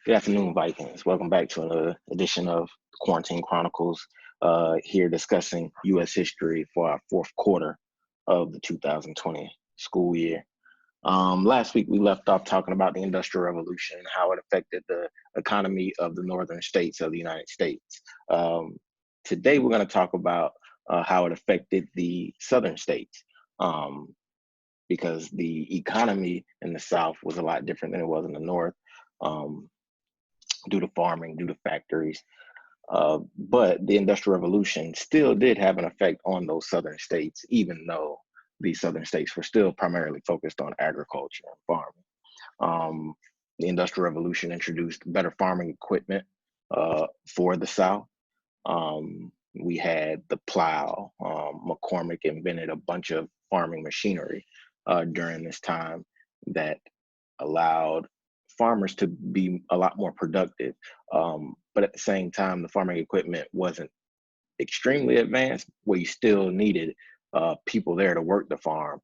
Good afternoon, Vikings. Welcome back to another edition of Quarantine Chronicles. Here discussing U.S. history for our fourth quarter of the 2020 school year. Last week we left off talking about the Industrial Revolution and how it affected the economy of the northern states of the United States. Today we're going to talk about how it affected the southern states. Because the economy in the South was a lot different than it was in the North. Um, Due to farming, due to factories. But the Industrial Revolution still did have an effect on those southern states, even though these southern states were still primarily focused on agriculture and farming. Um, the Industrial Revolution introduced better farming equipment for the South. We had the plow. McCormick invented a bunch of farming machinery during this time that allowed farmers to be a lot more productive. But at the same time, the farming equipment wasn't extremely advanced, where you still needed people there to work the farm.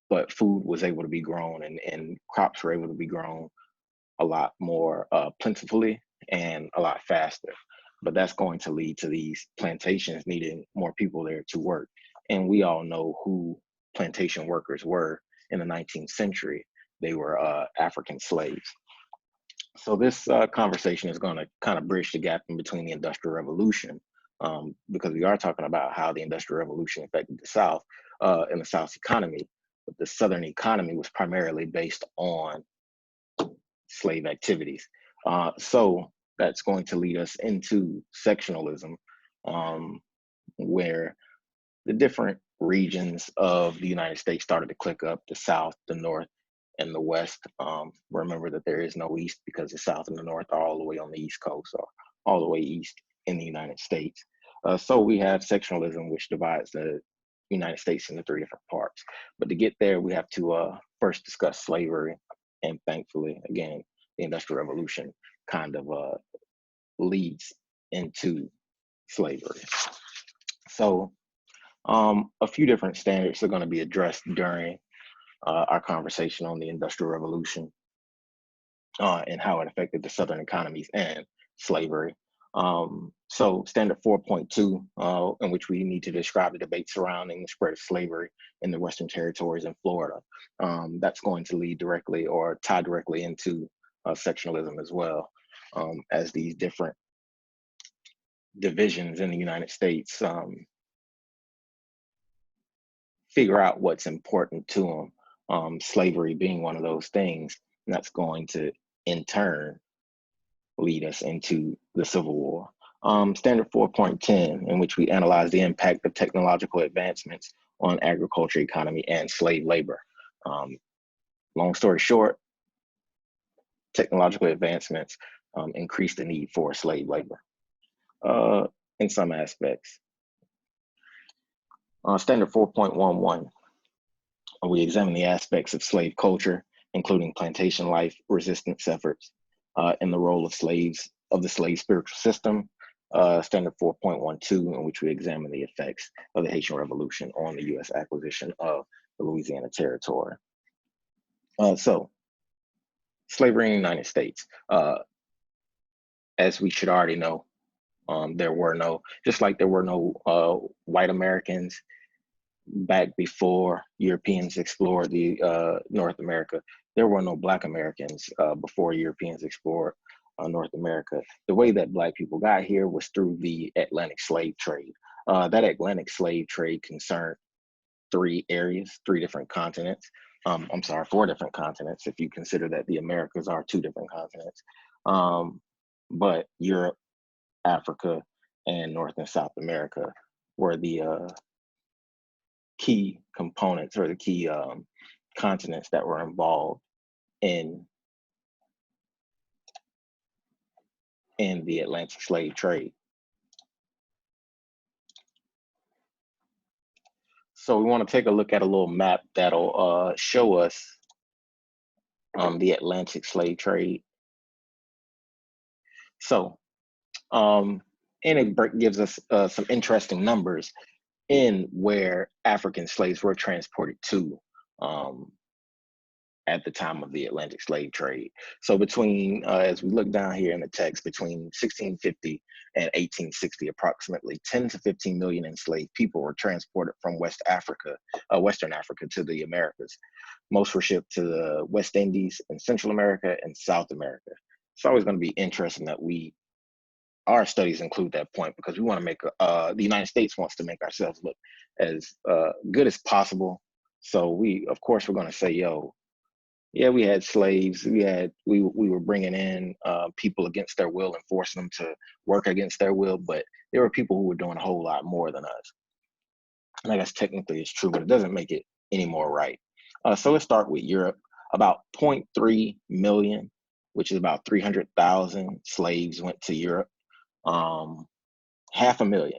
But food was able to be grown and crops were able to be grown a lot more plentifully and a lot faster. But that's going to lead to these plantations needing more people there to work. And we all know who plantation workers were in the 19th century. They were African slaves. So this conversation is going to kind of bridge the gap in between the Industrial Revolution, because we are talking about how the Industrial Revolution affected the South and the South's economy. But the Southern economy was primarily based on slave activities. So that's going to lead us into sectionalism, um, where the different regions of the United States started to click up: the South, the North, and the West. Remember that there is no East because the South and the North are all the way on the East Coast, or all the way east in the United States. So we have sectionalism, which divides the United States into three different parts. But to get there, we have to first discuss slavery. And thankfully, again, the Industrial Revolution kind of leads into slavery. So a few different standards are going to be addressed during our conversation on the Industrial Revolution and how it affected the Southern economies and slavery. So Standard 4.2, in which we need to describe the debate surrounding the spread of slavery in the Western territories in Florida. That's going to lead directly or tie directly into sectionalism as well, as these different divisions in the United States figure out what's important to them, slavery being one of those things. And that's going to, in turn, lead us into the Civil War. Standard 4.10, in which we analyze the impact of technological advancements on agriculture, economy, and slave labor. Long story short, technological advancements increase the need for slave labor in some aspects. Standard 4.11, we examine the aspects of slave culture, including plantation life, resistance efforts, and the role of the slave spiritual system. Standard 4.12, in which we examine the effects of the Haitian Revolution on the U.S. acquisition of the Louisiana Territory. So, slavery in the United States. As we should already know, just like there were no white Americans back before Europeans explored the North America. There were no Black Americans before Europeans explored North America. The way that Black people got here was through the Atlantic slave trade. That Atlantic slave trade concerned three different continents. I'm sorry, four different continents, if you consider that the Americas are two different continents. But Europe, Africa, and North and South America were the key components or the key continents that were involved in the Atlantic slave trade. So we want to take a look at a little map that'll show us the Atlantic slave trade. So, and it gives us some interesting numbers in where African slaves were transported to. at the time of the Atlantic slave trade. So between, as we look down here in the text, between 1650 and 1860, approximately 10 to 15 million enslaved people were transported from Western Africa to the Americas. Most were shipped to the West Indies and Central America and South America. It's always going to be interesting that our studies include that point because we want to make the United States wants to make ourselves look as good as possible. So of course we're going to say, yo, yeah, we had slaves. We were bringing in people against their will and forcing them to work against their will, but there were people who were doing a whole lot more than us. And I guess technically it's true, but it doesn't make it any more right. So let's start with Europe. About 0.3 million, which is about 300,000 slaves went to Europe. 500,000,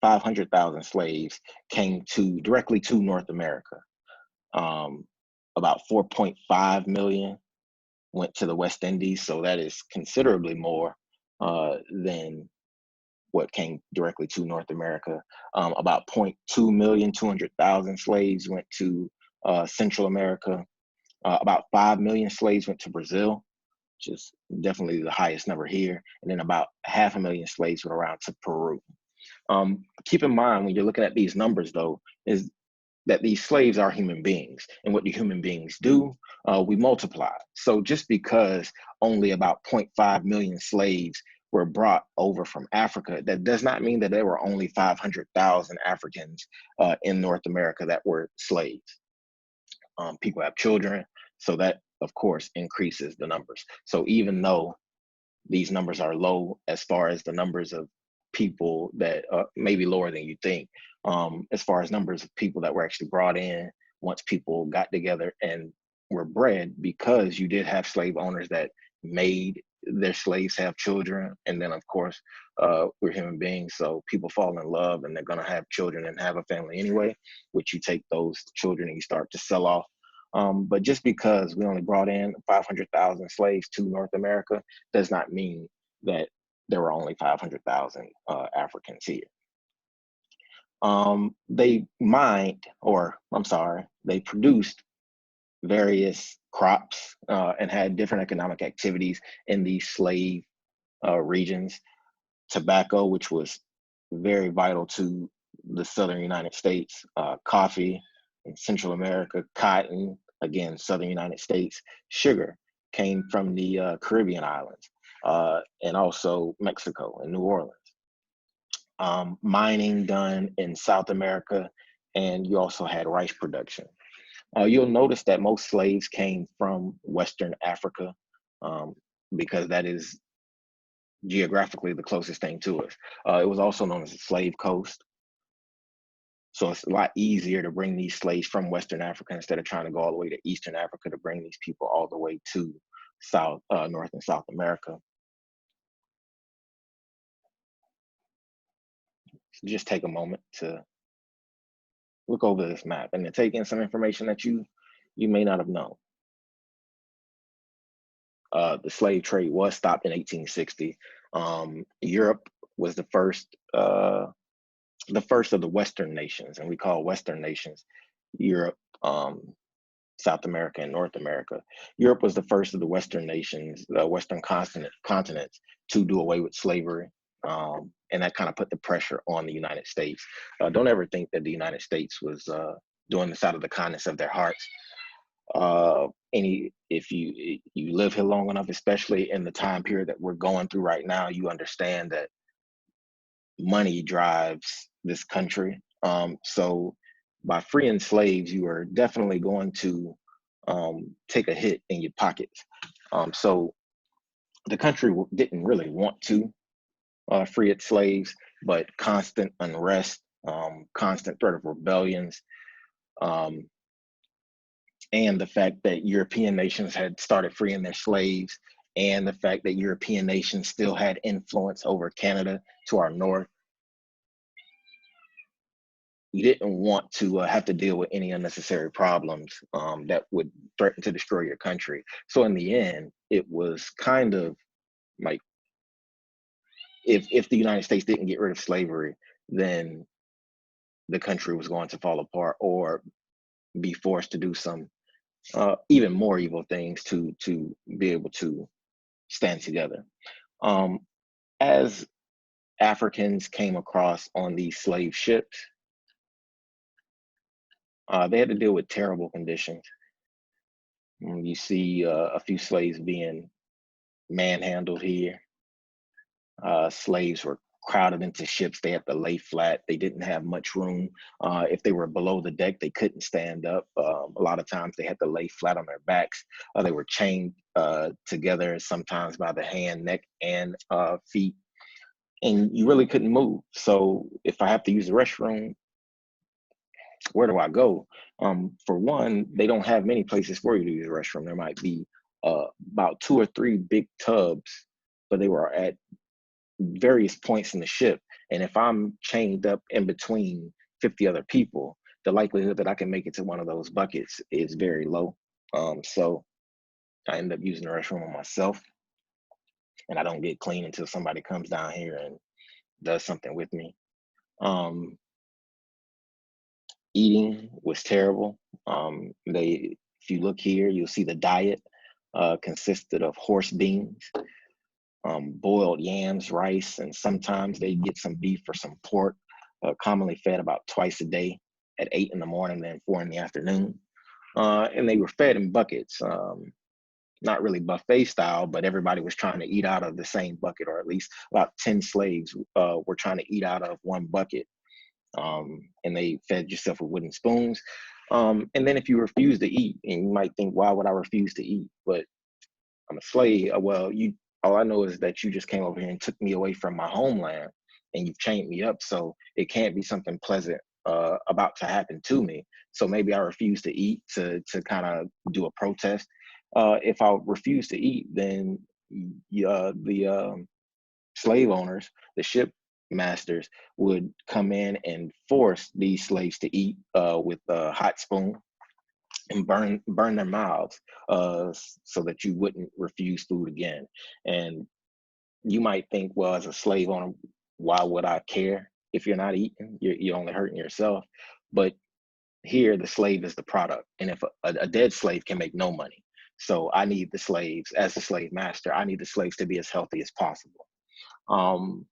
500,000 slaves came directly to North America. About 4.5 million went to the West Indies, so that is considerably more than what came directly to North America. About 0.2 million, 200,000 slaves went to Central America. About 5 million slaves went to Brazil, which is definitely the highest number here. And then about 500,000 slaves went around to Peru. Keep in mind when you're looking at these numbers, though, is that these slaves are human beings. And what do human beings do? We multiply. So just because only about 0.5 million slaves were brought over from Africa, that does not mean that there were only 500,000 Africans in North America that were slaves. People have children, so that, of course, increases the numbers. So even though these numbers are low as far as the numbers of people that may be lower than you think, as far as numbers of people that were actually brought in once people got together and were bred, because you did have slave owners that made their slaves have children. And then, of course, we're human beings, so people fall in love and they're going to have children and have a family anyway, which you take those children and you start to sell off. But just because we only brought in 500,000 slaves to North America does not mean that there were only 500,000 Africans here. They produced various crops and had different economic activities in these slave regions. Tobacco, which was very vital to the southern United States, coffee in Central America, cotton, again, southern United States, sugar came from the Caribbean islands, and also Mexico and New Orleans. Mining done in South America, and you also had rice production. You'll notice that most slaves came from Western Africa because that is geographically the closest thing to us. It was also known as the Slave Coast. So it's a lot easier to bring these slaves from Western Africa instead of trying to go all the way to Eastern Africa to bring these people all the way to North and South America. So just take a moment to look over this map and to take in some information that you may not have known. The slave trade was stopped in 1860. Europe was the first of the Western nations, and we call Western nations Europe, South America, and North America. Europe was the first of the Western nations, the Western continents, to do away with slavery, and that kind of put the pressure on the United States. Don't ever think that the United States was doing this out of the kindness of their hearts. If you live here long enough, especially in the time period that we're going through right now, you understand that money drives this country. So by freeing slaves, you are definitely going to take a hit in your pockets. So the country didn't really want to free its slaves, but constant unrest, constant threat of rebellions, and the fact that European nations had started freeing their slaves, and the fact that European nations still had influence over Canada to our north. You didn't want to have to deal with any unnecessary problems that would threaten to destroy your country. So in the end, it was kind of like, if the United States didn't get rid of slavery, then the country was going to fall apart or be forced to do some even more evil things to be able to stand together. Um, as Africans came across on these slave ships, they had to deal with terrible conditions. You see a few slaves being manhandled here. Slaves were crowded into ships. They had to lay flat. They didn't have much room. If they were below the deck, they couldn't stand up. A lot of times they had to lay flat on their backs. They were chained together, sometimes by the hand, neck, and feet. And you really couldn't move. So if I have to use the restroom, where do I go? For one, they don't have many places for you to use the restroom. There might be about 2 or 3 big tubs, but they were at various points in the ship. And if I'm chained up in between 50 other people, the likelihood that I can make it to one of those buckets is very low. So I end up using the restroom on myself, and I don't get clean until somebody comes down here and does something with me. Um, Eating was terrible. If you look here, you'll see the diet consisted of horse beans, boiled yams, rice, and sometimes they get some beef or some pork, commonly fed about twice a day at 8 in the morning, then 4 in the afternoon. And they were fed in buckets, not really buffet style, but everybody was trying to eat out of the same bucket, or at least about 10 slaves were trying to eat out of one bucket. And they fed yourself with wooden spoons. And then if you refuse to eat, and you might think, why would I refuse to eat? But I'm a slave. Well, you, all I know is that you just came over here and took me away from my homeland, and you've chained me up. So it can't be something pleasant about to happen to me. So maybe I refuse to eat to kind of do a protest. If I refuse to eat, then the slave owners, the ship masters, would come in and force these slaves to eat with a hot spoon and burn their mouths so that you wouldn't refuse food again. And you might think, well, as a slave owner, why would I care if you're not eating? You're only hurting yourself. But here, the slave is the product, and if a dead slave can make no money, so I need the slaves as the slave master. I need the slaves to be as healthy as possible. Um,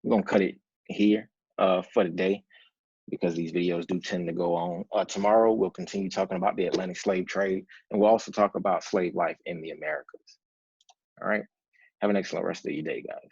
we're gonna cut it here for the day, because these videos do tend to go on. Tomorrow, we'll continue talking about the Atlantic slave trade, and we'll also talk about slave life in the Americas. All right. Have an excellent rest of your day, guys.